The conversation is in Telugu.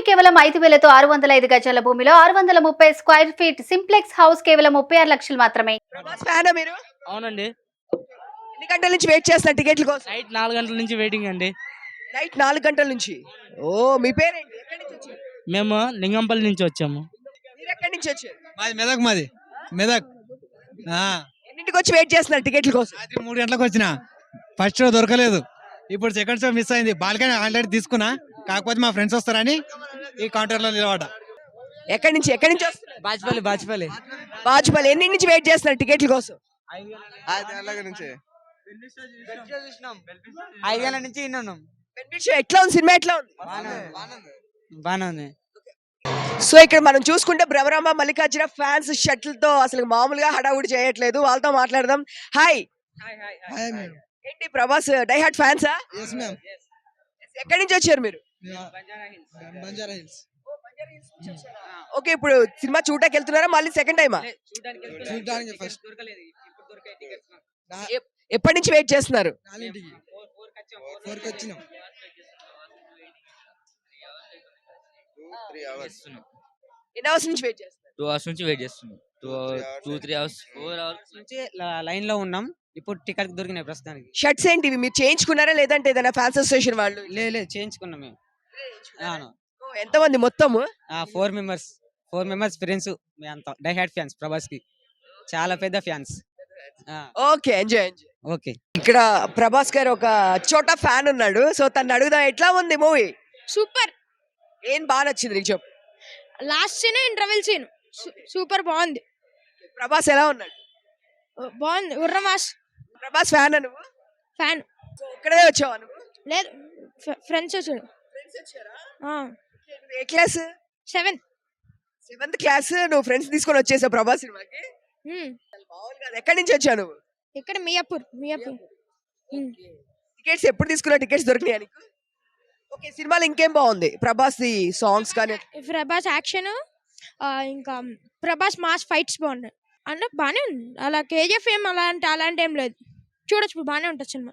కేవలం 5,000తో 605 గజాల భూమిలో 630 స్క్వేర్ ఫీట్ సింప్లెక్స్ హౌస్ కేవలం 36 లక్షలు మాత్రమే. ప్రభాస్ ఫ్యానా మీరు? అవునండి. ఎన్ని గంటల నుంచి వెయిట్ చేస్తున్నారు టికెట్ల కోసం? నైట్ 4 గంటల నుంచి వెయిటింగ్ అండి. నైట్ 4 గంటల నుంచి. ఓ మీ పేరేంటి? ఎక్కడి నుంచి వచ్చారు? మేము లింగంపల్లి నుంచి వచ్చాము. మీరు ఎక్కడి నుంచి వచ్చారు? మాది మెదక్. ఎన్నింటికి వచ్చి వెయిట్ చేస్తున్నారు టికెట్ల కోసం? రాత్రి 3 గంటలకు వచ్చిన ఫస్ట్ షో దొరకలేదు, ఇప్పుడు సెకండ్ షో మిస్ అయింది. బాల్కనీ ఆల్రెడీ తీసుకున్నా, కాకపోతే మా ఫ్రెండ్స్ వస్తారని ఈ కౌంటర్ లో నిలబడ్డా. ఎక్కడి నుంచి వస్తున్నారు? బాజ్పల్లి. బాజ్పల్లి. ఎన్ని నుంచి వెయిట్ చేస్తున్నారు టికెట్ల కోసం? 5 గంటల నుంచి ఉన్నాం. బెనిఫిట్ షో ఎట్లా ఉంది? సినిమా ఎట్లా ఉంది? బానే ఉంది. సో ఇక్కడ మనం చూసుకుంటే భ్రమరాంబ మల్లికార్జున ఫ్యాన్స్ షటిల్ తో అసలు మామూలుగా హడావుడి చేయట్లేదు. వాళ్ళతో మాట్లాడదాం. హాయ్, ఏంటి ప్రభాస్ డై హార్ట్ ఫ్యాన్సా? ఎక్కడి నుంచి వచ్చారు మీరు? ఓకే, ఇప్పుడు సినిమా చూడటానికి వెళ్తున్నారా? మళ్ళీ సెకండ్ టైమా? ఎప్పటి నుంచి వెయిట్ చేస్తున్నారు? ఎన్ని అవర్స్ నుంచి వెయిట్ చేస్తున్నారు? 2 అవర్స్ నుంచి వెయిట్ చేస్తున్నాం. 2-3 అవర్స్ 4 అవర్స్ నుంచి లైన్ లో ఉన్నాం. ఇప్పుడు టికెట్ దొరికినాయి ప్రస్తుతానికి. షర్ట్స్ ఏంటివి మీరు చేయించుకున్నారా లేదంటే ఏదైనా ఫ్యాన్స్ అసోసియేషన్ వాళ్ళు? లేదు చేయించుకున్నాం మేము. అవును. ఎంతమంది మొత్తము? 4 మెంబర్స్ ఫ్రెండ్స్. మేము అంతా డై హార్ట్ ఫ్యాన్స్ ప్రభాస్ కి, చాలా పెద్ద ఫ్యాన్స్. Okay, enjoy. ఓకే. ఇక్కడ ప్రభాస్ గారు ఒక చోట ఫ్యాన్ ఉన్నాడు. సో తను అడుగుదాం, ఎట్లా ఉంది మూవీ? సూపర్. ఏం బాగా నచ్చింది నీకు చెప్పు? Last scene interval scene super బాగుంది. ప్రభాస్ ఎలా ఉన్నాడు? బాగుంది. ఉర్రమాస్ ప్రభాస్ ఫ్యాన్ నువ్వు? ఫ్యాన్. సో ఇక్కడే వచ్చావా నువ్వు? లేదు, ఫ్రెండ్స్ వచ్చాడు. ఫ్రెండ్స్ వచ్చారా? ఆ, నువ్వు ఏ క్లాస్? 7. 7th class. నువ్వు ఫ్రెండ్స్ తీసుకొని వచ్చేసావు ప్రభాస్ సినిమాకి? బాగుంది కదా. ఎక్కడి నుంచి వచ్చావు నువ్వు? ఇక్కడ మియాపూర్. టికెట్స్ ఎప్పుడు తీసుకున్నావు? టికెట్స్ దొరికినాయా నీకు? ఓకే, సినిమాలో ఇంకేం బాగుంది? ప్రభాస్ ది సాంగ్స్ కానీ? ప్రభాస్ యాక్షన్, ఇంకా ప్రభాస్ మాస్ ఫైట్స్ బాగున్నాయి. అంటే బాగానే ఉంది. అలా కేజీఎఫ్ ఏం అలాంటి ఏం లేదు. చూడొచ్చు, బాగానే ఉంటుంది సినిమా.